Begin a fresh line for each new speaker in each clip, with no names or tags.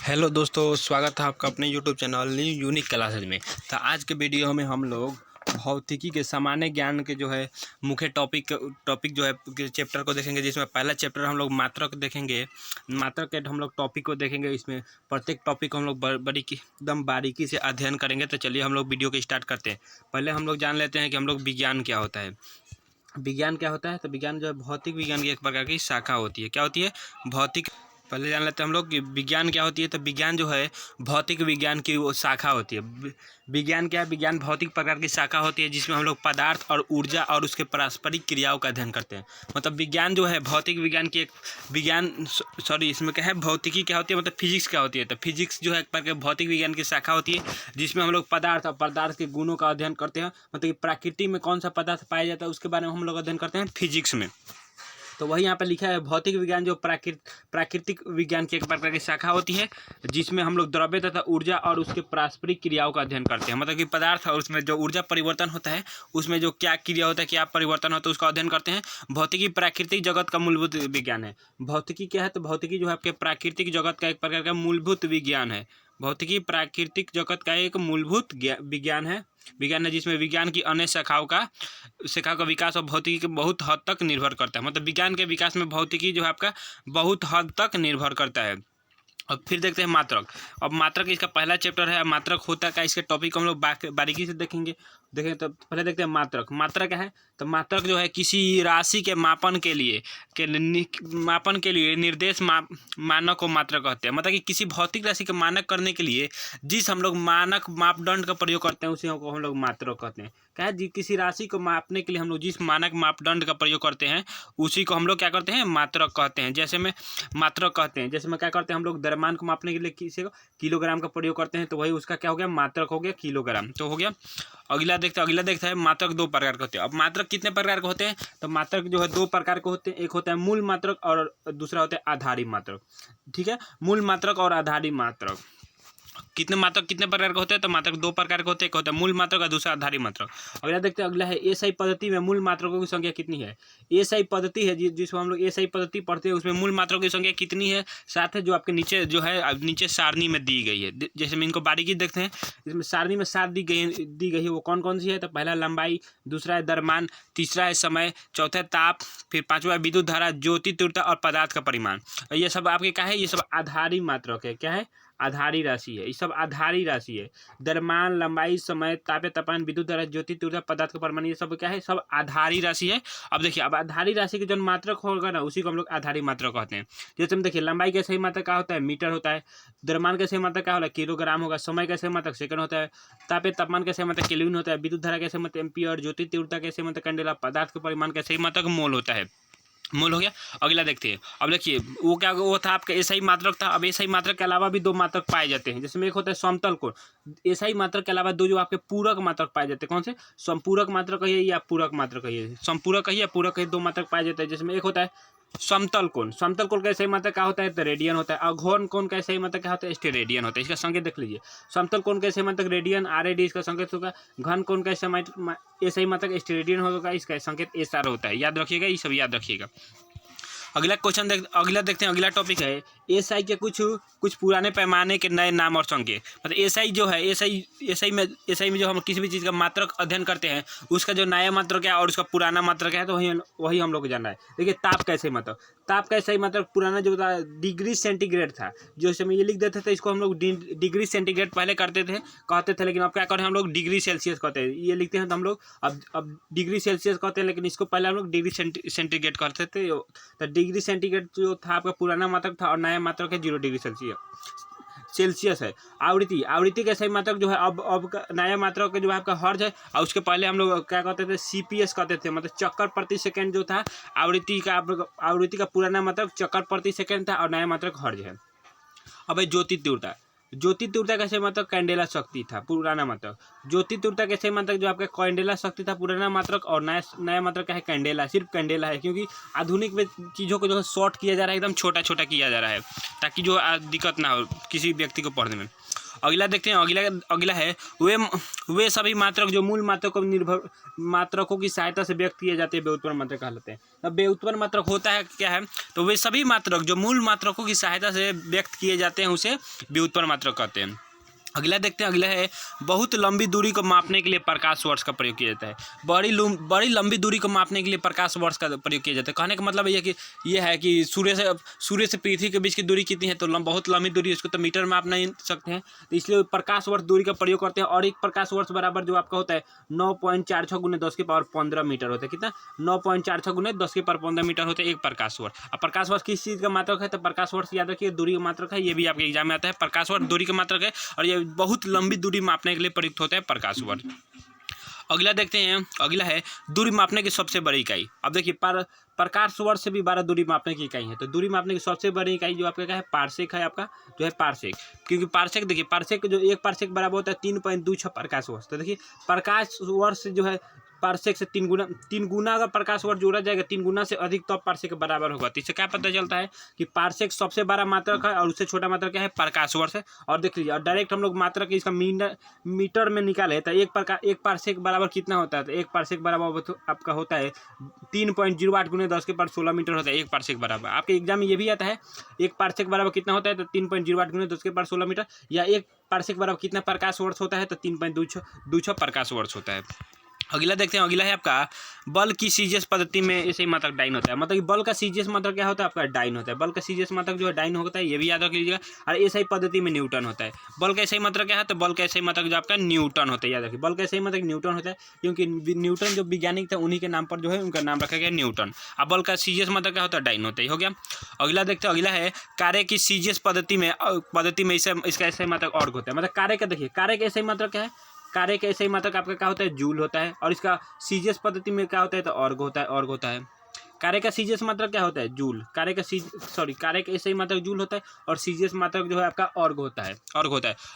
Hello दोस्तों, स्वागत है आपका अपने YouTube channel new unique classes में। तो आज के वीडियो में हम लोग भौतिकी के सामान्य ज्ञान के जो है मुख्य टॉपिक जो है चैप्टर को देखेंगे, जिसमें पहला चैप्टर हम लोग मात्रक देखेंगे। मात्रक के हम लोग टॉपिक को देखेंगे। इसमें प्रत्येक टॉपिक को हम लोग एकदम बारीकी से अध्ययन करेंगे। तो चलिए हम लोग वीडियो को स्टार्ट करते हैं। पहले हम लोग जान लेते हैं कि हम लोग विज्ञान क्या होता है। विज्ञान क्या होता है? तो विज्ञान जो है भौतिक विज्ञान की एक प्रकार की शाखा होती है। क्या होती है? भौतिक। पहले जान लेते हैं हम लोग कि विज्ञान क्या होती है। तो विज्ञान जो है भौतिक विज्ञान की वो शाखा होती है। विज्ञान क्या है? विज्ञान भौतिक प्रकार की शाखा होती है, जिसमें हम लोग पदार्थ और ऊर्जा और उसके पारस्परिक क्रियाओं का अध्ययन करते हैं। मतलब विज्ञान जो है भौतिक विज्ञान की एक इसमें क्या है, भौतिकी क्या होती है, मतलब फिजिक्स क्या होती है। तो फिजिक्स जो है एक प्रकार के भौतिक विज्ञान की शाखा होती है, जिसमें हम लोग पदार्थ और पदार्थ के गुणों का अध्ययन करते हैं। मतलब कि प्रकृति में कौन सा पदार्थ पाया जाता है उसके बारे में हम लोग अध्ययन करते हैं फिजिक्स में। तो वही यहाँ पे लिखा है, भौतिक विज्ञान जो प्राकृतिक विज्ञान की एक प्रकार की शाखा होती है, जिसमें हम लोग द्रव्य तथा ऊर्जा और उसके पारस्परिक क्रियाओं का अध्ययन करते हैं। मतलब कि पदार्थ और उसमें जो ऊर्जा परिवर्तन होता है, उसमें जो क्या क्रिया होता है, क्या परिवर्तन होता है, उसका अध्ययन करते हैं। भौतिकी प्राकृतिक जगत का मूलभूत विज्ञान है। भौतिकी क्या है? तो भौतिकी जो है आपके प्राकृतिक जगत का एक प्रकार का मूलभूत विज्ञान है। भौतिकी प्राकृतिक जगत का एक मूलभूत विज्ञान है, जिसमें विज्ञान की अन्य शाखाओं का विकास और भौतिकी के बहुत हद तक निर्भर करता है। मतलब विज्ञान के विकास में भौतिकी जो है आपका बहुत हद तक निर्भर करता है। अब फिर देखते हैं मात्रक। अब मात्रक इसका पहला चैप्टर है। मात्रक होता क्या, इसके टॉपिक को हम लोग बारीकी से देखेंगे। तो पहले देखते हैं मात्रक। मात्रक क्या है? तो मात्रक जो है किसी राशि के मापन के लिए निर्देश मानक को मात्रक कहते हैं। मतलब कि किसी भौतिक राशि के मानक करने के लिए जिस हम लोग मानक मापदंड का प्रयोग करते हैं, उसी को हम लोग मात्रक कहते हैं। क्या है? किसी राशि को मापने के लिए हम लोग जिस मानक मापदंड का प्रयोग करते हैं, उसी को हम लोग क्या करते हैं, मात्रक कहते हैं। जैसे में मात्रक कहते हैं, जैसे में क्या करते हैं हम लोग द्रव्यमान को मापने के लिए किसी को किलोग्राम का प्रयोग करते हैं, तो वही उसका क्या हो गया, मात्रक हो गया, किलोग्राम। तो हो गया। अगला देखते हैं मात्रक दो प्रकार के होते हैं। अब मात्रक कितने प्रकार के होते हैं? तो मात्रक जो है दो प्रकार के होते हैं। एक होता है मूल मात्रक और दूसरा होता है आधारी मात्रक। ठीक है, मूल मात्रक और आधारी मात्रक। कितने प्रकार के होते हैं? तो मात्रक दो प्रकार के होते हैं। एक होता है मूल मात्रक और दूसरा आधारी मात्रक। अगला देखते हैं, अगला है एसआई पद्धति में मूल मात्रकों की संख्या कितनी है। एसआई पद्धति है जिसको हम लोग एसआई पद्धति पढ़ते हैं, उसमें मूल मात्रकों की संख्या कितनी है, साथ है जो आपके नीचे जो है नीचे सारणी में दी गई है। जैसे में इनको बारीकी देखते हैं। इसमें सारणी में 7 दी गई है। वो कौन कौन सी है? तो पहला लंबाई, दूसरा है द्रव्यमान, तीसरा है समय, चौथा है ताप, फिर पांचवा है विद्युत धारा, ज्योति तीव्रता और पदार्थ का परिमाण। ये सब आपके क्या है? ये सब आधारी मात्रक है। क्या है? आधारी राशि है। ये सब आधारी राशि है। द्रव्यमान, लंबाई, समय, ताप, तापमान, विद्युत धारा, ज्योति तीव्रता, पदार्थ का परिमाण, ये सब क्या है? सब आधारी राशि है। अब देखिए, अब आधारी राशि के जो मात्रक होगा ना, उसी को हम लोग आधारी मात्रक कहते हैं। जैसे हम देखिए, लंबाई का सही मात्रक क्या होता है? मीटर होता है। द्रव्यमान का सही मात्रक क्या होता है? किलोग्राम होगा। समय का सही मात्रक सेकंड होता है। तापमान का सही मात्रक केल्विन होता है। विद्युत धारा का सही मात्रक एम्पीयर, ज्योति तीव्रता का सही मात्रक कैंडेला, पदार्थ के परिमाण का सही मात्रक मोल होता है। मोल हो गया। अगला देखते हैं। अब देखिए, वो था आपका एसआई मात्रक था। अब एसआई मात्रक के अलावा भी दो मात्रक पाए जाते हैं। जैसे में एक होता है समतल कोण। एसआई मात्रक के अलावा दो जो आपके पूरक मात्रक पाए जाते हैं। कौन से? संपूरक मात्रक कहिए या पूरक मात्रक कहिए। संपूरक कहिए या पूरक कहिए, दो मात्रक पाए जाते हैं। जिसमें एक होता है समतल कोण। समतल कोण का सही मात्रक क्या होता है? तो रेडियन होता है। और घन कोण का सही मात्रक क्या होता है? स्टेरेडियन होता है। इसका संकेत देख लीजिए। समतल कोण का सही मात्रक रेडियन, आरएडी इसका संकेत होगा। घन कोण का सही मात्रक स्टेरेडियन होगा, इसका संकेत एसआर होता है। याद रखिएगा, ये सब याद रखिएगा। अगला देखते हैं। अगला टॉपिक है एसआई के कुछ पुराने पैमाने के नए नाम और संकेत। मतलब एसआई जो है, एसआई में जो हम किसी भी चीज़ का मात्रक अध्ययन करते हैं, उसका जो नया मात्रक है और उसका पुराना मात्रक है, तो वही हम लोग को जानना है। देखिए, ताप का सही मात्रक। ताप का सही मात्रक पुराना जो था डिग्री सेंटीग्रेड था। जो समय ये लिख देते थे, इसको हम लोग डिग्री सेंटीग्रेड पहले कहते थे, लेकिन अब क्या करें, हम लोग डिग्री सेल्सियस कहते हैं। ये लिखते हैं तो हम लोग अब डिग्री सेल्सियस कहते हैं, लेकिन इसको पहले हम लोग डिग्री सेंटीग्रेड कहते थे। तो डिग्री सेंटीग्रेड जो था आपका पुराना मात्रक था, और नया मात्रक है 0 डिग्री सेल्सियस है। आवृत्ति का सही मात्रक जो है अब नया मात्रक जो है आपका हर्ज है। और उसके पहले हम लोग क्या कहते थे? सीपीएस कहते थे। मतलब चक्कर प्रति सेकंड जो था। आवृत्ति का पुराना मात्रक चक्कर प्रति सेकंड था, और नया मात्रक हर्ज है। अब ज्योति तीव्रता का सही मात्रक कैंडेला शक्ति था, पुराना मात्रक। ज्योति तीव्रता के सही मात्रक जो आपका कैंडेला शक्ति था, पुराना मात्रक। और नया मात्रक क्या है? कैंडेला। सिर्फ कैंडेला है, क्योंकि आधुनिक में चीज़ों को जो है शॉर्ट किया जा रहा है, एकदम छोटा छोटा किया जा रहा है, ताकि जो दिक्कत ना हो किसी व्यक्ति को पढ़ने में। अगला देखते हैं, अगला है वे सभी मात्रक जो मूल मात्रकों की सहायता से व्यक्त किए जाते हैं व्युत्पन्न मात्रक कहलाते हैं। अब व्युत्पन्न मात्रक होता है क्या है, तो वे सभी मात्रक जो मूल मात्रकों की सहायता से व्यक्त किए जाते हैं उसे व्युत्पन्न मात्रक कहते हैं। अगला देखते हैं, अगला है बहुत लंबी दूरी को मापने के लिए प्रकाश वर्ष का प्रयोग किया जाता है। बड़ी लंबी दूरी को मापने के लिए प्रकाश वर्ष का प्रयोग किया जाता है। कहने का मतलब ये है कि सूर्य से पृथ्वी के बीच की दूरी कितनी है, तो बहुत लंबी दूरी, उसको तो मीटर में आप नहीं सकते हैं, तो इसलिए प्रकाश वर्ष दूरी का प्रयोग करते हैं। और एक प्रकाश वर्ष बराबर जो आपका होता है 9.46 × 10⁻15 मीटर होता है। कितना? 9.46 × 10⁻15 मीटर होता है एक प्रकाश वर्ष। अब प्रकाश वर्ष किस चीज़ का मात्रक है, तो प्रकाश वर्ष याद रखिए दूरी का मात्रक है। ये भी आपके एग्जाम में आता है, प्रकाश वर्ष दूरी का मात्रक है और ये बहुत लंबी दूरी मापने के लिए प्रयुक्त होता है प्रकाश वर्ष। अगला देखते हैं, अगला है दूरी मापने की सबसे बड़ी इकाई। अब देखिए प्रकाश वर्ष से भी 12 दूरी मापने की इकाई है, तो दूरी मापने की सबसे बड़ी इकाई जो आपका क्या है, पारसेक है, आपका जो है पारसेक। क्योंकि पारसेक देखिए, पारसेक जो एक पारसेक बराबर होता है 3.26 प्रकाश वर्ष। तो देखिए प्रकाश वर्ष जो है पारसेक से 3 गुना अगर प्रकाश वर्ष जोड़ा जाएगा 3 गुना से अधिक तो पारसेक के बराबर होगा। तो इससे क्या पता चलता है कि पारसेक सबसे बड़ा मात्रक है और उससे छोटा मात्रक क्या है, प्रकाश वर्ष है। और देख लीजिए, और डायरेक्ट हम लोग मात्रक इसका मीटर में निकाले तो एक पारसेक बराबर कितना होता है, तो एक पारसेक बराबर आपका होता है 3.08 × 10⁻16 मीटर होता है एक पारसेक बराबर। आपके एग्जाम में ये भी आता है एक पारसेक बराबर कितना होता है, तो 3.08 × 10⁻16 मीटर, या एक पारसेक बराबर कितना प्रकाश वर्ष होता है, तो 3.26 प्रकाश वर्ष होता है। अगला देखते हैं, अगला है आपका बल की सीजीएस पद्धति में ऐसे ही मात्रक डाइन होता है। मतलब कि बल का सीजीएस मात्रक क्या होता है, आपका डाइन होता है। बल का सीजीएस मात्रक जो है डाइन होता है, ये भी याद रख लीजिएगा। और ऐसा ही पद्धति में न्यूटन होता है। बल का ऐसा ही मात्रक क्या है, तो बल का ऐसा ही मात्रक जो आपका न्यूटन होता है, याद रखिए। बल का ऐसा ही मात्रक न्यूटन होता है, क्योंकि न्यूटन जो वैज्ञानिक थे उन्हीं के नाम पर जो है उनका नाम रखा गया न्यूटन। अब बल का सीजीएस मात्रक क्या होता है, डाइन होता है। हो गया। अगला देखते हैं, अगला है कार्य की सीजीएस पद्धति में इसका ऐसा ही मात्रक और होता है। मतलब कार्य का देखिए, कार्य का ऐसा ही मात्रक क्या है, कार्य के ऐसे ही मात्रक आपका क्या होता है, जूल होता है। और इसका सीजीएस पद्धति में क्या होता है, तो ऑर्ग होता है। कार्य का सीजीएस मात्रक क्या होता है, जूल। कार्य का ऐसे ही मात्रक जूल होता है और सीजीएस मात्रक जो है आपका ऑर्ग होता है।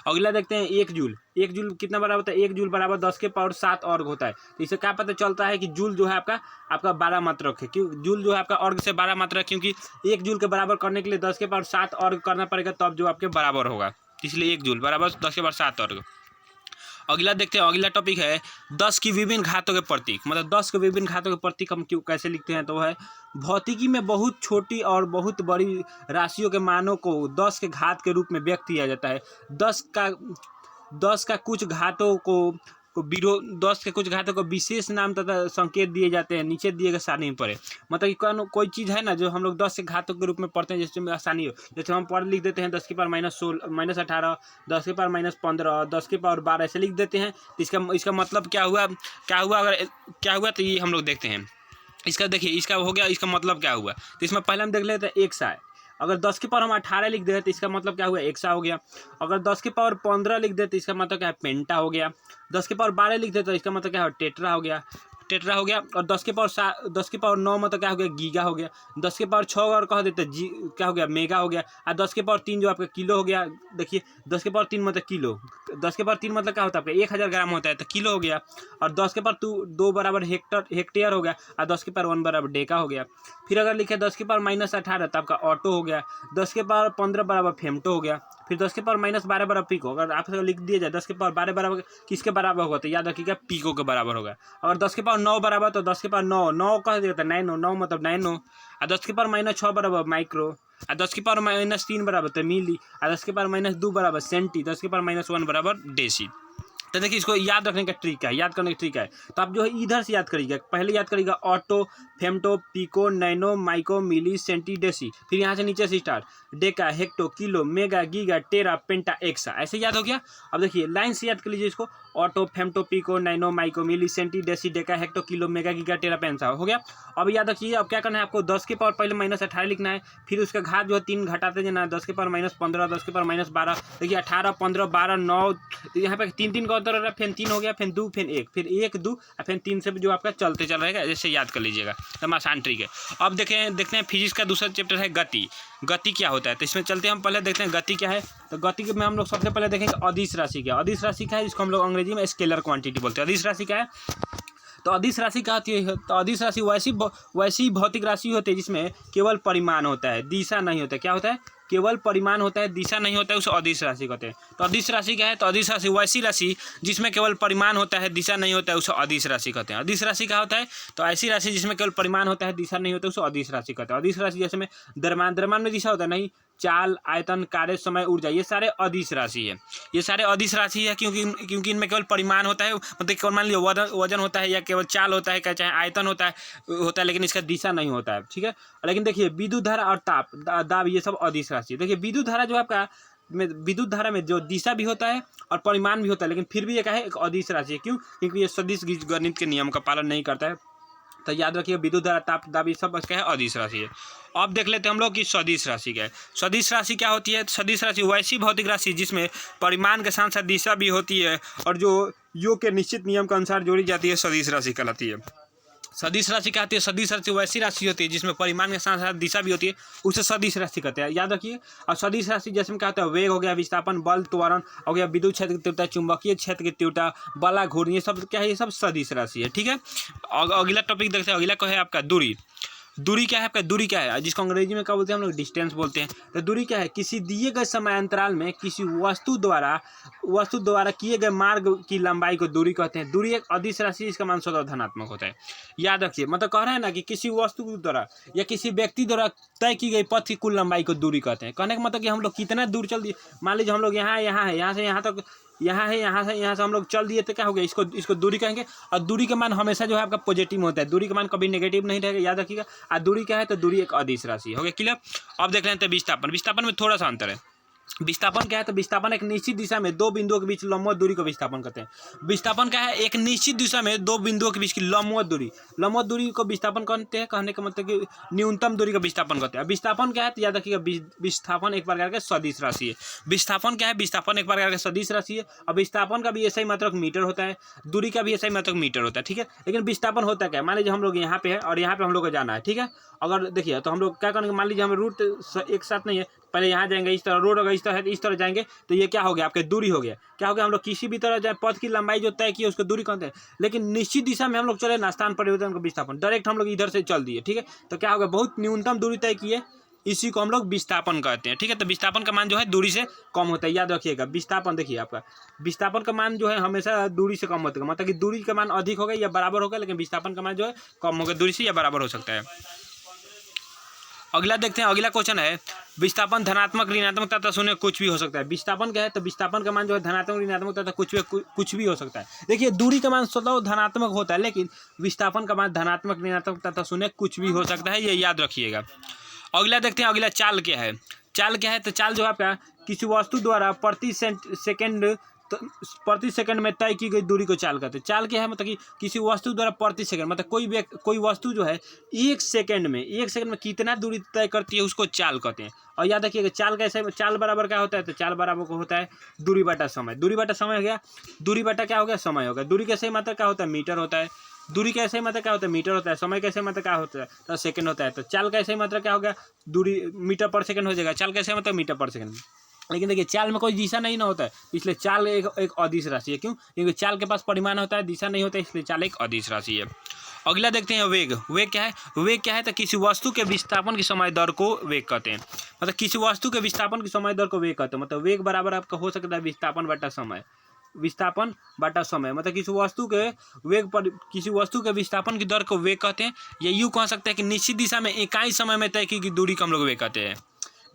अगला देखते हैं, 1 जूल। 1 जूल कितना बराबर होता है, 1 जूल बराबर 10⁻7 ऑर्ग होता है। तो इससे क्या पता चलता है कि जूल जो है आपका 12 मात्रक है। क्यों जूल जो है आपका ऑर्ग से 12 मात्रक, क्योंकि 1 जूल के बराबर करने के लिए 10⁻7 ऑर्ग करना पड़ेगा, तब जो आपके बराबर होगा। इसलिए 1 जूल बराबर 10⁻7 ऑर्ग। अगला देखते हैं, अगला टॉपिक है 10 की विभिन्न घातों के प्रतीक। मतलब 10 के विभिन्न घातों के प्रतीक हम कैसे लिखते हैं, तो है भौतिकी में बहुत छोटी और बहुत बड़ी राशियों के मानों को 10 के घात के रूप में व्यक्त किया जाता है। 10 का कुछ घातों को 10 के कुछ घातों को विशेष नाम तथा संकेत दिए जाते हैं, नीचे दिए गए सारणी में पढ़े। मतलब कि कोई चीज़ है ना जो हम लोग 10 के घातों के रूप में पढ़ते हैं, जिसमें आसानी हो। जैसे हम पढ़ लिख देते हैं 10⁻−18, 10⁻−15, 10⁻12 ऐसे लिख देते हैं। तो इसका मतलब क्या हुआ, तो ये हम लोग देखते हैं। इसका देखिए, इसका हो गया, इसका मतलब क्या हुआ। तो इसमें पहले हम देख लेते हैं एक्सा है। अगर 10 के पावर हम 18 लिख दे तो इसका मतलब क्या हुआ, एक्सा हो गया। अगर 10 के पावर 15 लिख दे तो इसका मतलब क्या है, पेंटा हो गया। 10 के पावर 12 लिख दे तो इसका मतलब क्या है, टेट्रा हो गया। और 10 के पावर 9 मतलब क्या हो गया, गीगा हो गया। 10 के पावर 6 अगर कह देते क्या हो गया, मेगा हो गया। और 10 के पावर 3 जो आपका किलो हो गया। देखिए 10 के पावर 3 मतलब किलो। 10 के पावर 3 मतलब क्या होता है, आपका 1000 ग्राम होता है, तो किलो हो गया। और 10 के पावर 2 बराबर हेक्टेयर हो गया। और 10 के पावर 1 बराबर डेका हो गया। फिर अगर लिखे 10 के पावर -18 तो आपका ऑटो हो गया। 10 के पावर 15 बराबर फेमटो हो गया। फिर 10 के पावर -12 बराबर पिको। अगर आप लिख दिया जाए 10 के पावर 12 बराबर किसके बराबर होगा, तो याद रखिएगा पिको के बराबर होगा। अगर 10 के पावर 9 बराबर, तो 10 के पावर 9 कह देता है, नैनो मतलब नैनो। और 10 के पावर -6 बराबर माइक्रो। और 10 के पावर -3 बराबर तो मिली। और 10 के पावर -2 बराबर सेंटी। 10 के पावर -1 बराबर डेसी। तो देखिए, इसको याद रखने का ट्रिक है, याद करने का ट्रिक है। तो आप जो है इधर से याद करिएगा। पहले याद करिएगा atto, femto, pico, nano, micro, milli, centi, deci. फिर यहाँ से नीचे से start, deca, hecto, kilo, mega, giga, tera, penta, exa. ऐसे याद हो गया। अब देखिए लाइन से याद कर लीजिए इसको, atto, femto, pico, nano, micro, milli, centi, deci, deca, hecto, kilo, mega, giga, tera, पेंसा हो गया। अब याद रखिए, अब क्या करना है आपको, 10 के पावर पहले -18 लिखना है। फिर उसका घात जो है 3 घटाते जाना है। 10 के पावर -15, 10 के पावर -12, देखिए 18, 15, 12, 9। तो यहाँ पे 3 का उत्तर हो रहा है। फिर 3 हो गया, फिर 2, फिर 1, फिर 1, 2 और फिर 3 से जो आपका चलते चल रहेगा। जैसे याद कर लीजिएगा, एकदम आसान ट्रिक है। अब देखते हैं फिजिक्स का दूसरा चैप्टर है गति। गति क्या होता है, तो इसमें चलते हैं हम पहले देखते हैं गति क्या है। तो गति में हम लोग सबसे पहले देखेंगे अदिश राशि क्या है। अदिश राशि क्या है, जिसको हम लोग अंग्रेजी में स्केलर क्वांटिटी बोलते हैं। अदिश राशि क्या है, तो अदिश राशि क्या होती है, तो अदिश राशि वैसी भौतिक राशि होती है जिसमें केवल परिमाण होता है, दिशा नहीं होता है। क्या होता है, केवल परिमाण होता है, दिशा नहीं होता है, उसे अदिश राशि कहते हैं। तो अदिश राशि क्या है? तो अदिश राशि वैसी राशि जिसमें केवल परिमाण होता है, दिशा नहीं होता है, उसे अदिश राशि कहते हैं। अदिश राशि क्या होता है? तो ऐसी राशि जिसमें केवल परिमाण होता है, दिशा नहीं होता है, उसे अदिश राशि कहते हैं। अदिश राशि जैसे में द्रव्यमान में दिशा होता है नहीं, चाल, आयतन, कार्य, समय, ऊर्जा, ये सारे अदिश राशि है। ये सारे अदिश राशि है क्योंकि इनमें केवल परिमाण होता है, मतलब केवल मान लीजिए वजन होता है, या केवल चाल होता है, चाहे आयतन होता है, लेकिन इसका दिशा नहीं होता है, ठीक है। लेकिन देखिए विद्युत धारा और ताप, दाब, ये सब अदिश राशि है। देखिए विद्युत धारा जो आपका विद्युत धारा में जो दिशा भी होता है और परिमाण भी होता है, लेकिन फिर भी ये क्या है? एक अदिश राशि है। क्यों? क्योंकि ये सदिश गणित के नियम का पालन नहीं करता है। तो याद रखिए विद्युत धारा, ताप, दाब, ये सब क्या है? अदिश राशि है। अब देख लेते हैं हम लोग कि सदिश राशि क्या है। सदिश राशि क्या होती है? सदिश राशि वैसी भौतिक राशि जिसमें परिमाण के साथ साथ दिशा भी होती है और जो योग के निश्चित नियम के अनुसार जोड़ी जाती है, सदिश राशि कहलाती है। सदिश राशि क्या होती है? सदिश राशि वैसी राशि होती है जिसमें परिमाण के साथ साथ दिशा भी होती है, उसे सदिश राशि कहते हैं, याद रखिए। और सदिश राशि जैसे क्या होता है? वेग हो गया, विस्थापन, बल, त्वरण हो गया, विद्युत क्षेत्र की तीव्रता, चुंबकीय क्षेत्र की तीव्रता, बला, घूर्णी, ये सब क्या है? ये सब सदिश राशि है, ठीक है। अगला टॉपिक देखते हैं। अगला को है आपका दूरी। दूरी क्या है आपका? दूरी क्या है? जिसको अंग्रेजी में क्या बोलते हैं हम लोग? डिस्टेंस बोलते हैं। तो दूरी क्या है? किसी दिए गए समय अंतराल में किसी वस्तु द्वारा किए गए मार्ग की लंबाई को दूरी कहते हैं। दूरी एक अदिश राशि, इसका मान स्वतः धनात्मक होता है, याद रखिए। मतलब कह रहे हैं ना कि किसी वस्तु द्वारा या किसी व्यक्ति द्वारा तय की गई पथ की कुल लंबाई को दूरी कहते हैं। कहने का मतलब कि हम लोग कितना दूर चल दिए, मान लीजिए हम लोग यहाँ है, यहाँ से यहाँ तक, यहाँ है, यहाँ से हम लोग चल दिए, तो क्या हो गया? इसको दूरी कहेंगे। और दूरी का मान हमेशा जो है आपका पॉजिटिव होता है, दूरी का मान कभी नेगेटिव नहीं रहेगा, याद रखिएगा। और दूरी क्या है? तो दूरी एक अदिश राशि हो गया, क्लियर। अब देख लेते हैं विस्थापन। विस्थापन में थोड़ा सा अंतर है। विस्थापन क्या है? तो विस्थापन एक निश्चित दिशा में दो बिंदुओं के बीच लंबवत दूरी को विस्थापन कहते हैं। विस्थापन क्या है? एक निश्चित दिशा में दो बिंदुओं के बीच की लंबवत दूरी को विस्थापन कहते हैं। कहने का मतलब कि न्यूनतम दूरी का विस्थापन कहते हैं। विस्थापन क्या है? तो याद रखिएगा विस्थापन एक प्रकार का सदिश राशि है। विस्थापन क्या है? विस्थापन एक प्रकार का सदिश राशि है। और विस्थापन का भी ऐसा ही मात्रक मीटर होता है, दूरी का भी ऐसा ही मात्रक मीटर होता है, ठीक है। लेकिन विस्थापन होता क्या है? मान लीजिए हम लोग यहाँ पे है और यहाँ पे हम लोग को जाना है, ठीक है। अगर देखिए तो हम लोग क्या करेंगे, मान लीजिए हमें रूट एक साथ नहीं है, पहले यहाँ जाएंगे, इस तरह रोड होगा, इस तरह जाएंगे, तो ये क्या हो गया? आपके दूरी हो गया। क्या हो गया? हम लोग किसी भी तरह जाए, पथ की लंबाई जो तय की है उसको दूरी कहते हैं। लेकिन निश्चित दिशा में हम लोग चले ना, स्थान परिवर्तन को विस्थापन, डायरेक्ट हम लोग इधर से चल दिए, ठीक है। तो क्या होगा? बहुत न्यूनतम दूरी तय की है, इसी को हम लोग विस्थापन कहते हैं, ठीक है। तो विस्थापन का मान जो है दूरी से कम होता है, याद रखिएगा। विस्थापन देखिए आपका विस्थापन का मान जो है हमेशा दूरी से कम होता है, मतलब कि दूरी का मान अधिक होगा या बराबर होगा, लेकिन विस्थापन का मान जो है कम होगा, दूरी से या बराबर हो सकता है। अगला देखते हैं। अगला क्वेश्चन है विस्थापन धनात्मक, ऋणात्मक तथा शून्य कुछ भी हो सकता है। विस्थापन क्या है? तो विस्थापन का मान जो है धनात्मक, ऋणात्मक तथा कुछ भी हो सकता है। देखिए दूरी का मान स्वतः धनात्मक होता है, लेकिन विस्थापन का मान धनात्मक, ऋणात्मक तथा शून्य कुछ भी हो सकता है, ये याद रखिएगा। अगला देखते हैं। अगला चाल क्या है? चाल क्या है? तो चाल जो है आपका किसी वस्तु द्वारा प्रति सेकंड में तय की गई दूरी को चाल कहते हैं। चाल क्या है? मतलब कि किसी वस्तु द्वारा प्रति सेकंड, मतलब कोई वस्तु जो है एक सेकंड में कितना दूरी तय करती है, उसको चाल कहते हैं। और याद रखिएगा चाल कैसे? चाल बराबर क्या होता है? तो चाल बराबर को होता है दूरी बटा समय। दूरी बटा समय हो गया, दूरी बटा क्या हो गया? समय हो गया। दूरी कैसे मात्रा क्या होता है? मीटर होता है। दूरी कैसे मात्रा क्या होता है? मीटर होता है। समय कैसे मात्रा क्या होता है? तो सेकंड होता है। तो चाल कैसे मात्रा क्या हो गया? दूरी मीटर पर सेकंड हो जाएगा। चाल कैसे मतलब मीटर पर सेकंड। लेकिन देखिए चाल में कोई दिशा नहीं ना होता है, इसलिए चाल एक अदिश राशि है। क्यों? क्योंकि चाल के पास परिमाण होता है, दिशा नहीं होता है, इसलिए चाल एक अदिश राशि है। अगला देखते हैं वेग। वेग क्या है? वेग क्या है? तो किसी वस्तु के विस्थापन की समय दर को वेग कहते हैं। मतलब किसी वस्तु के विस्थापन की समय दर को वेग कहते हैं। मतलब वेग बराबर आपका हो सकता है विस्थापन बटा समय। विस्थापन बटा समय मतलब किसी वस्तु के विस्थापन की दर को वेग कहते हैं। या यूँ कह सकते हैं कि निश्चित दिशा में इकाई समय में तय की दूरी को हम लोग वेग कहते हैं।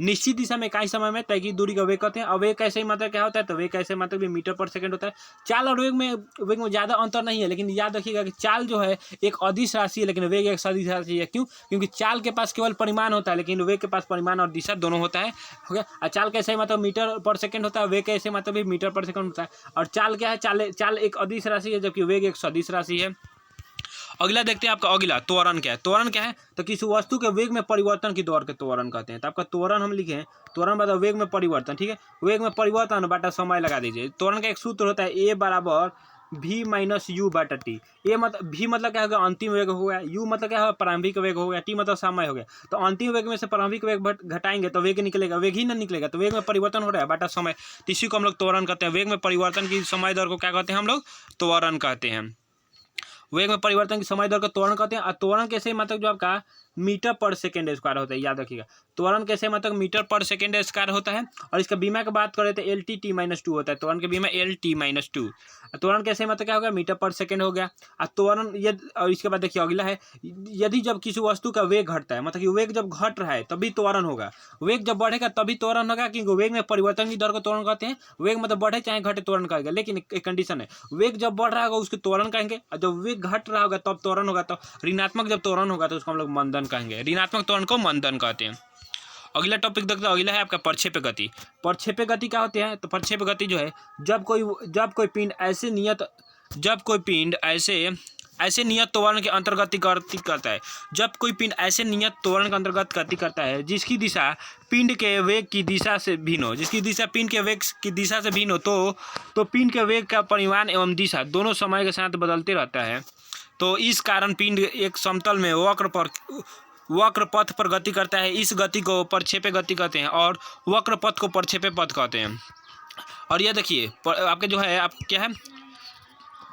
निश्चित दिशा में इकाई समय में तय की दूरी का वेग कहते हैं। और वेग कैसे ही मात्रा क्या होता है? तो वेग कैसे मात्रा भी मीटर पर सेकंड होता है। चाल और वेग में ज़्यादा अंतर नहीं है, लेकिन याद रखिएगा कि चाल जो है एक अदिश राशि है, लेकिन वेग एक सदिश राशि है। क्यों? क्योंकि चाल के पास केवल परिमाण होता है, लेकिन वेग के पास परिमाण और दिशा दोनों होता है। हो गया। और चाल कैसे ही मतलब मीटर पर सेकंड होता है, वेग कैसे मतलब भी मीटर पर सेकंड होता है। और चाल क्या है? चाल एक अदिश राशि है, जबकि वेग एक सदिश राशि है। अगला देखते हैं आपका। अगला त्वरण क्या है? त्वरण क्या है? तो किसी वस्तु के वेग में परिवर्तन की दर के त्वरण कहते हैं। तो आपका त्वरण हम लिखे हैं, त्वरण मतलब वेग में परिवर्तन, ठीक है। वेग में परिवर्तन बटा समय लगा दीजिए। त्वरण का एक सूत्र होता है ए बराबर v माइनस यू बटा टी। ए मतलब v मतलब क्या हो गया? अंतिम वेग हो गया। यू मतलब क्या हो? प्रारंभिक वेग हो गया। टी मतलब समय हो गया। तो अंतिम वेग में से प्रारंभिक वेग घटाएंगे तो वेग निकलेगा, वेग ही ना निकलेगा, तो वेग में परिवर्तन हो रहा है बटा समय। तो इसी को हम लोग त्वरण कहते हैं। वेग में परिवर्तन की समय दर को क्या कहते हैं? हम लोग त्वरण कहते हैं। वेग में परिवर्तन की समय दर को त्वरण कहते हैं। और त्वरण कैसे मतलब जो आपका मीटर पर सेकेंड स्क्वायर होता है, याद रखिएगा। त्वरण कैसे मतलब मीटर पर सेकेंड स्क्वायर होता है। और इसका बीमा की बात करें तो LT-T-2 होता है, त्वरण का बीमा LT-2। त्वरण कैसे मतलब क्या होगा, मीटर पर सेकेंड हो गया। और त्वरण यदि, और इसके बाद देखिए अगला है, यदि जब किसी वस्तु का वेग घटता है, मतलब कि वेग जब घट रहा है तभी त्वरण होगा, वेग जब बढ़ेगा तभी त्वरण होगा, क्योंकि वेग में परिवर्तन की दर को त्वरण कहते हैं। वेग मतलब बढ़े चाहे घटे त्वरण कहेगा, लेकिन एक कंडीशन है, वेग जब बढ़ रहा होगा उसको त्वरण कहेंगे, और जब वेग घट रहा होगा तब त्वरण होगा। तो ऋणात्मक जब त्वरण होगा तो उसको हम लोग मंदन कहेंगे, ऋणात्मक त्वरण को मंदन कहते हैं। अगला टॉपिक देखते हैं, अगला है आपका प्रक्षेप्य गति। प्रक्षेप्य गति क्या होती है, तो प्रक्षेप्य गति जो है, जब कोई पिंड ऐसे नियत त्वरण के अंतर्गत गति करता है, जब कोई पिंड ऐसे नियत त्वरण के अंतर्गत गति करता है जिसकी दिशा पिंड के वेग की दिशा से भिन्न हो, जिसकी दिशा पिंड के वेग की दिशा से भिन्न हो, तो पिंड के वेग का परिमाण एवं दिशा दोनों समय के साथ बदलते रहता है। तो इस कारण पिंड एक समतल में वक्र पथ पर गति करता है। इस गति को प्रक्षेप्य गति कहते हैं और वक्र पथ को प्रक्षेप्य पथ कहते हैं। और यह देखिए आपके जो है, आप क्या है,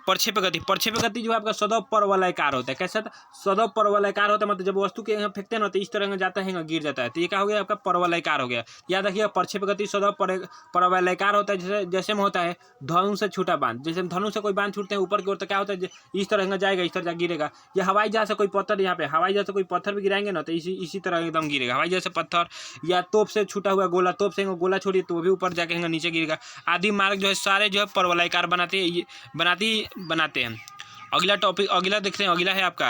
प्रक्षेप्य गति जो है आपका सदैव परवलयाकार होता है। कैसा सदैव परवलयाकार होता है, मतलब जब वस्तु के यहाँ फेंकते हैं ना तो इस तरह जाता है, गिर जाता है, तो ये क्या हो गया आपका परवलयाकार हो गया। याद रखिए प्रक्षेप्य गति सदैव परवलयाकार होता है। जैसे में होता है धनुष से छूटा बांध, जैसे धनुष से कोई बांध छूटते हैं ऊपर की ओर तो क्या होता है, इस तरह जाएगा, इस तरह गिरेगा। या हवाई जहाज से कोई पत्थर, यहाँ पे हवाई जहाज से कोई पत्थर भी गिराएंगे ना तो इसी तरह एकदम गिरेगा। हवाई जहाज से पत्थर या तोप से छूटा हुआ गोला, तोप से गोला छोड़िए तो वो भी ऊपर जाके नीचे गिरेगा। आदि मार्ग जो है सारे जो है परवलयाकार बनाते हैं। अगला टॉपिक, अगला देखते हैं, अगला है आपका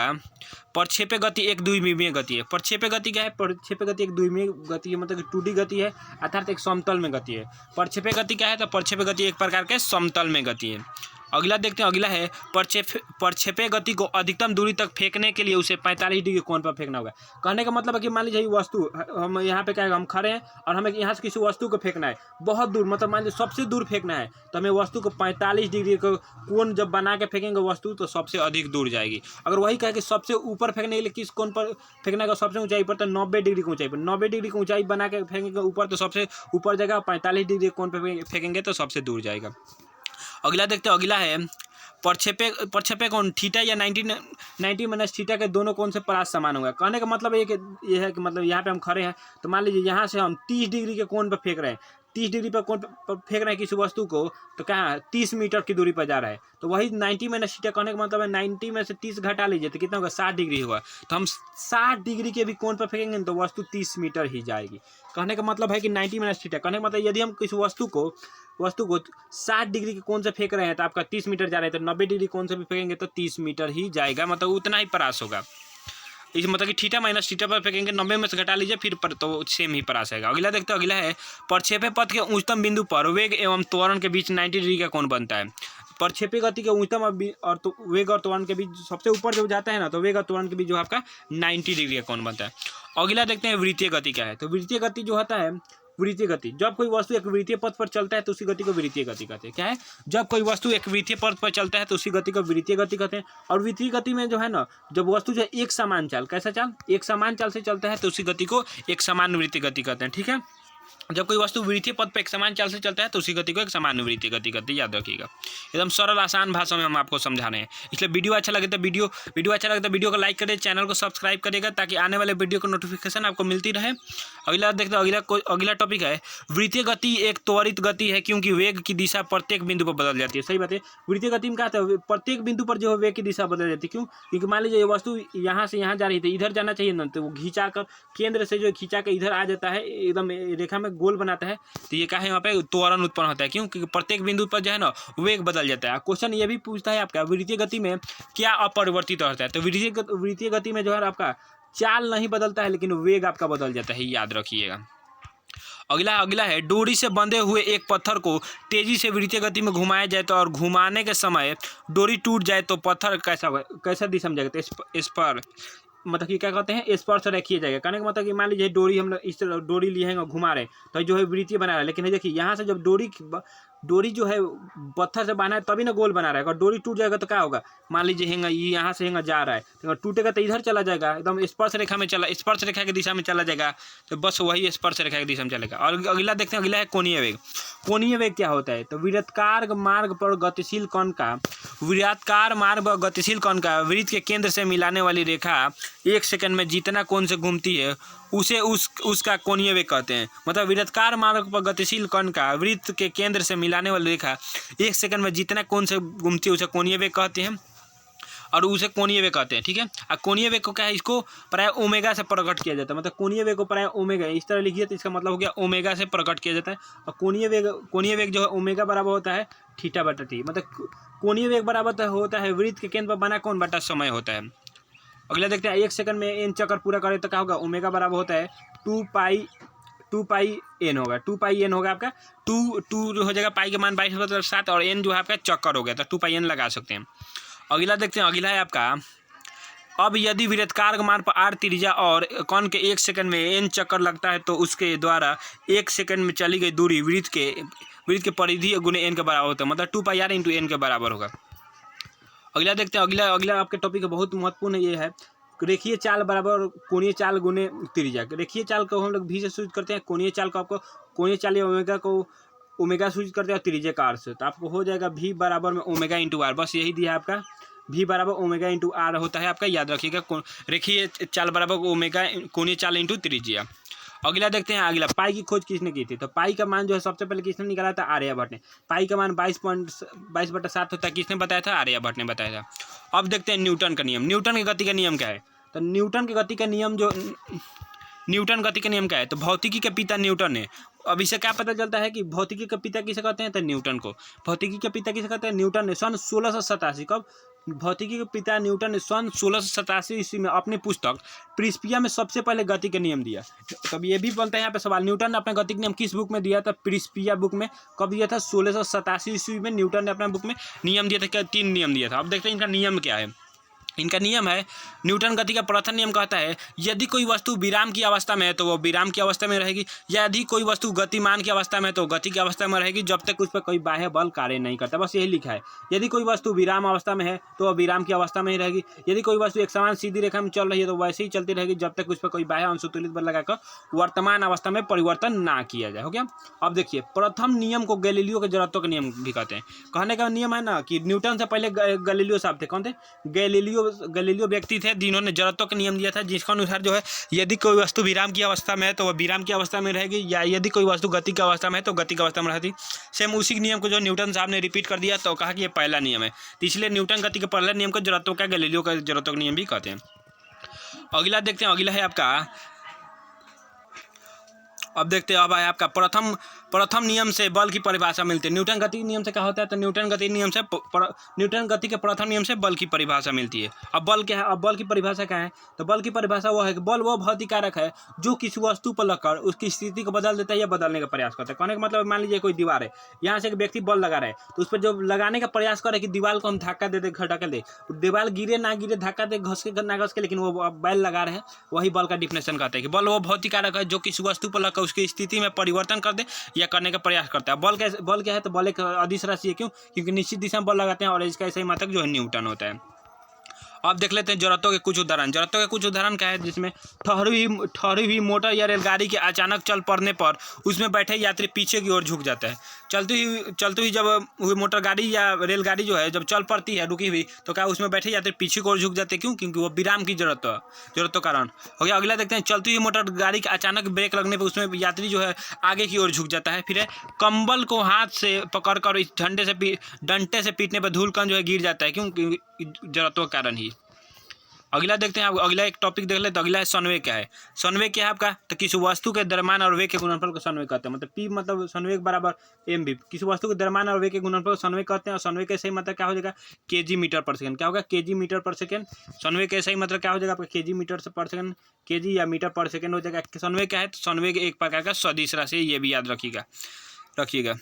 प्रक्षेप्य गति एक द्विमीय गति है। प्रक्षेप्य गति क्या है, प्रक्षेप्य गति एक द्विमीय गति है, मतलब 2D गति है, अर्थात एक समतल में गति है। प्रक्षेप्य गति क्या है, तो प्रक्षेप्य गति एक प्रकार के समतल में गति है। अगला देखते हैं, अगला है प्रक्षेप्य गति को अधिकतम दूरी तक फेंकने के लिए उसे 45 डिग्री कोण पर फेंकना होगा। कहने का मतलब है कि मान लीजिए वस्तु, हम यहाँ पे क्या है, हम खड़े हैं और हमें यहाँ से किसी वस्तु को फेंकना है बहुत दूर, मतलब मान लीजिए सबसे दूर फेंकना है, तो हमें वस्तु को 45 डिग्री को कोण जब बना के फेंकेंगे वस्तु तो सबसे अधिक दूर जाएगी। अगर वही कहे कि सबसे ऊपर फेंकने के लिए किस कोण पर फेंकना है, सबसे ऊंचाई पर, तो 90 डिग्री की ऊंचाई पर, 90 डिग्री की ऊंचाई बना के फेंकेंगे ऊपर तो सबसे ऊपर जाएगा, 45 डिग्री कोण पर फेंकेंगे तो सबसे दूर जाएगा। अगला देखते हैं, अगला है प्रक्षेप्य कोण थीटा या 90 माइनस थीटा के दोनों कोण से परास समान होगा। कहने का मतलब ये है कि मतलब यहाँ पे हम खड़े हैं तो मान लीजिए यहाँ से हम 30 डिग्री के कोण पर फेंक रहे हैं, 30 डिग्री पर कोण पर फेंक रहे हैं किसी वस्तु को, तो कहाँ 30 मीटर की दूरी पर जा रहा है, तो वही 90 माइनस थीटा कहने का मतलब है 90 में से 30 घटा लीजिए तो कितना होगा, 60 डिग्री होगा। तो हम 60 डिग्री के भी कोण पर फेंकेंगे तो वस्तु 30 मीटर ही जाएगी। कहने का मतलब है कि 90 माइनस थीटा, कहने का मतलब यदि हम किसी वस्तु को 60 डिग्री के कोण से फेंक रहे हैं तो आपका 30 मीटर जा रहा है, तो 90 डिग्री कोण से भी फेंकेंगे तो 30 मीटर ही जाएगा, मतलब उतना ही परास होगा। इस मतलब कि थीटा माइनस थीटा पर फेंकेंगे, 90 में से घटा लीजिए फिर पर तो सेम ही परास आएगा। अगला देखते हैं, अगला है प्रक्षेप्य पथ के उच्चतम बिंदु पर वेग एवं त्वरण के बीच 90 डिग्री का कोण बनता है। प्रक्षेप्य गति के उच्चतम और वेग और त्वरण के बीच सबसे ऊपर जब जाता है ना तो वेग और त्वरण के बीच जो आपका 90 डिग्री का कोण बनता है। अगला देखते हैं वृत्तीय गति क्या है। तो वृत्तीय गति जो होता है, वृत्तीय गति, जब कोई वस्तु एक वृत्तीय पथ पर चलता है तो उसी गति को वृत्तीय गति कहते हैं। क्या है, जब कोई वस्तु एक वृत्तीय पथ पर चलता है तो उसी गति को वृत्तीय गति कहते हैं। और वृत्तीय गति में जो है ना, जब वस्तु जो है एक समान चाल, कैसा चाल, एक समान चाल से चलता है तो उसी गति को एक समान वृत्तीय गति कहते हैं। ठीक है, जब कोई वस्तु वृत्तीय पथ पर एक समान चाल से चलता है तो उसी गति को एक समान वृत्तीय गति कहते हैं, याद रखिएगा। एकदम सरल आसान भाषा में हम आपको समझा रहे हैं। इसलिए वीडियो अच्छा लगे तो वीडियो को लाइक करें, चैनल को सब्सक्राइब करेगा ताकि आने वाले वीडियो को नोटिफिकेशन आपको मिलती रहे। अगला देखते हैं, अगला टॉपिक है वृत्तीय गति एक त्वरित गति है क्योंकि वेग की दिशा प्रत्येक बिंदु पर बदल जाती है। सही बात है, वृत्तीय गति में क्या होता है, प्रत्येक बिंदु पर जो है वेग की दिशा बदल जाती है। क्यों, क्योंकि मान लीजिए वस्तु यहाँ से यहाँ जा रही थी, इधर जाना चाहिए ना, तो वो खींचा कर केंद्र से जो खींचा कर इधर आ जाता है, एकदम रेखा में गोल बनाता है, तो ये क्या है, यहाँ पे त्वरण उत्पन्न होता है। क्यों, क्योंकि प्रत्येक बिंदु पर जो है ना वेग बदल जाता है। क्वेश्चन ये भी पूछता है आपका वृत्तीय गति में क्या अपरिवर्तित रहता है। तो वृत्तीय गति में जो है आपका चाल नहीं बदलता है लेकिन वेग आपका बदल जाता है, याद रखिएगा। अगला है डोरी से बंधे हुए एक पत्थर को तेजी से वृत्तीय गति में घुमाया जाए तो और घुमाने के समय डोरी टूट जाए तो पत्थर कैसा दिशा में जाएगा, इस पर मतलब कि क्या कहते हैं, स्पर्श रखिए जाएगा। कहने का मतलब कि मान लीजिए डोरी हम इस तरह डोरी लिए हैं और घुमा रहे हैं तो जो है वृत्तीय बना रहा है, लेकिन देखिए यहाँ से जब डोरी जो है पत्थर से बना है तभी ना गोल बना रहा है। अगर डोरी टूट जाएगा तो क्या होगा, मान लीजिए हेंगा ये यहाँ से हेंगा जा रहा है तो टूटेगा तो इधर चला जाएगा, एकदम स्पर्श रेखा की दिशा में चला जाएगा, तो बस वही स्पर्श रेखा की दिशा में चलेगा। और अगला देखते हैं, अगला है कोणीय वेग। कोणीय वेग क्या होता है, तो वृत्ताकार मार्ग पर गतिशील कण का वृत्ताकार मार्ग व गतिशील कण का वृत्त के केंद्र से मिलाने वाली रेखा 1 सेकंड में जितना कोण से घूमती है उसे उसका कोणीय वेग कहते हैं। मतलब वृत्ताकार मार्ग पर गतिशील कण का वृत्त के केंद्र से मिलाने वाली रेखा 1 सेकंड में जितना कोण से घूमती है उसे कोणीय वेग कहते हैं और उसे कोणीय वेग कहते हैं। ठीक है, और कोणीय वेग को क्या है, इसको प्राय ओमेगा से प्रकट किया जाता है। मतलब कोणीय वेग को प्राय ओमेगा इस तरह लिखिए तो इसका मतलब हो गया ओमेगा से प्रकट किया जाता है। और कोणीय वेग जो है ओमेगा बराबर होता है थीटा बटा टी। मतलब कोणीय वेग बराबर होता है वृत्त के केंद्र पर बना कोण बटा समय होता है। अगला देखते हैं 1 सेकंड में एन चक्कर पूरा करे तो क्या होगा, ओमेगा बराबर होता है 2 पाई एन होगा। 2 पाई एन होगा आपका 2 हो जाएगा, पाई का मान 22/7 और एन जो है आपका चक्कर हो गया तो 2 पाई एन लगा सकते हैं। अगला देखते हैं, अगला है आपका अब यदि वृत्ताकार मान पर r त्रिज्या और कण के 1 सेकंड में n चक्कर लगता है तो उसके द्वारा 1 सेकंड में चली गई दूरी वृत्त के परिधि गुने n के बराबर होता है। मतलब 2 पाई r इंटू एन के बराबर होगा। अगला देखते हैं, अगला आपके टॉपिक बहुत महत्वपूर्ण ये है, रेखीय चाल बराबर कोणीय चाल गुने त्रिज्या। रेखीय चाल को हम लोग भी से सूचित करते हैं, कोणीय चाल को आपको कोणीय चाल या ओमेगा सूचित करते हैं त्रिज्या का r से। तो आपको हो जाएगा v बराबर में ओमेगा इंटू आर। बस यही दिया है आपका, v बराबर ओमेगा इंटू आर होता है आपका, याद रखिएगा। रेखीय चाल बराबर ओमेगा कोणीय चाल इंटू त्रिज्या। अगला देखते हैं, अगला पाई की खोज किसने की थी। तो पाई का मान जो है सबसे पहले किसने निकाला था, आर्यभट्ट ने। पाई का मान 22.7 होता है, किसने बताया था, आर्यभट्ट ने बताया था। अब देखते हैं न्यूटन का नियम। न्यूटन की गति का नियम क्या है। तो न्यूटन की गति का नियम क्या है, तो भौतिकी के पिता न्यूटन है। अब इससे क्या पता चलता है कि भौतिकी के पिता किसे कहते हैं, तो न्यूटन को। भौतिकी के पिता किसे कहते हैं, न्यूटन ने सन 1687 कब भौतिकी के पिता न्यूटन ने सन 1687 ईस्वी में अपनी पुस्तक प्रिंसिपिया में सबसे पहले गति का नियम दिया। तब ये भी बनता है यहाँ पे सवाल, न्यूटन ने अपना गति का नियम किस बुक में दिया था, प्रिंसिपिया बुक में। कब दिया था, 1687 ईस्वी में न्यूटन ने अपना बुक में नियम दिया था। क्या 3 नियम दिया था। अब देखते हैं इनका नियम क्या है। इनका नियम है, न्यूटन गति का प्रथम नियम कहता है यदि कोई वस्तु विराम की अवस्था में है तो वो विराम की अवस्था में रहेगी, यदि कोई वस्तु गतिमान की अवस्था में है तो गति की अवस्था में रहेगी जब तक उस पर कोई बाह्य बल कार्य नहीं करता। बस यही लिखा है, यदि कोई वस्तु विराम अवस्था में है तो वह विराम की अवस्था में ही रहेगी, यदि कोई वस्तु एक समान सीधी रेखा में चल रही है तो वैसे ही चलती रहेगी जब तक उस पर कोई बाह्य अंशुतुलित बल लगाकर वर्तमान अवस्था में परिवर्तन ना किया जाए। हो गया। अब देखिए, प्रथम नियम को गैलीलियो के जड़त्व का नियम भी कहते हैं। कहने का नियम है ना कि न्यूटन से पहले गैलीलियो साहब थे। कौन थे, गैलीलियो व्यक्ति थे जिन्होंने जड़त्व का नियम दिया था, जिसका अनुसार जो है यदि कोई वस्तु विराम की अवस्था में है तो वह विराम की अवस्था में रहेगी, या यदि कोई वस्तु गति की अवस्था में है तो गति की अवस्था में रहती। सेम उसी नियम को जो न्यूटन साहब ने रिपीट कर दिया तो कहा कि ये पहला नियम है, तो इसलिए न्यूटन गति के पहले नियम को जड़त्व का गैलीलियो का जड़त्व का नियम भी कहते हैं। अगला देखते हैं, अगला है आपका, अब देखते हैं, अब है आपका प्रथम नियम से बल की परिभाषा मिलती है। न्यूटन गति नियम से क्या होता है, तो न्यूटन गति के प्रथम नियम से बल की परिभाषा मिलती है। अब बल क्या है, अब बल की परिभाषा क्या है, तो बल की परिभाषा वह है कि बल वह भौतिक कारक है जो किसी वस्तु पर लगकर उसकी स्थिति को बदल देता है या बदलने का प्रयास करता है। कहने का मतलब, मान लीजिए कोई दीवार है, यहाँ से एक व्यक्ति बल लगा रहा है तो उस पर जो लगाने का प्रयास करे कि दीवार को हम धक्का दे दे, ढकेल दे, दीवार गिरे ना गिरे, धक्का दे, घस के ना घस के, लेकिन वो बल लगा रहे हैं, वही बल का डिफिनेशन कहते हैं कि बल वो भौतिक कारक है जो किसी वस्तु पर लगकर उसकी स्थिति में परिवर्तन कर दे या करने का प्रयास करता है। बल क्या है, तो बल एक अदिश राशि है। क्यों, क्योंकि निश्चित दिशा में बल लगाते हैं और इसका सही मात्रक जो है न्यूटन होता है। अब देख लेते हैं जड़त्व के कुछ उदाहरण। जड़त्व के कुछ उदाहरण क्या है, जिसमें ठहरी हुई मोटर या रेलगाड़ी के अचानक चल पड़ने पर उसमें बैठे यात्री पीछे की ओर झुक जाता है। चलती हुई जब हुई मोटर गाड़ी या रेलगाड़ी जो है जब चल पड़ती है रुकी हुई तो क्या उसमें बैठे यात्री पीछे की ओर झुक जाते हैं। क्यों, क्योंकि वो विराम की जरूरत कारण हो गया। अगला देखते हैं, चलती हुई मोटर गाड़ी के अचानक ब्रेक लगने पर उसमें यात्री जो है आगे की ओर झुक जाता है। फिर कंबल को हाथ से पकड़कर इस डंडे से पीटने पर धूलकण जो है गिर जाता है। क्यों, क्योंकि जड़त्व कारण ही। अगला देखते हैं, अगला एक टॉपिक देख लेते हैं। अगला है संवेग क्या है। संवेग क्या है आपका, तो किसी वस्तु के द्रव्यमान और वेग के गुणनफल को संवेग कहते हैं। मतलब P मतलब संवेग बराबर mv, किसी वस्तु के द्रव्यमान और वेग के गुणनफल को संवेग कहते हैं। और संवेग का सही मतलब क्या हो जाएगा, kg मीटर पर सेकंड। क्या होगा, kg मीटर पर सेकंड। संवेग का सही मतलब क्या हो जाएगा आपका, kg मीटर पर सेकंड, kg या मीटर पर सेकंड हो जाएगा। संवेग क्या है, तो संवेग एक प्रकार का सदिश राशि, ये भी याद रखिएगा।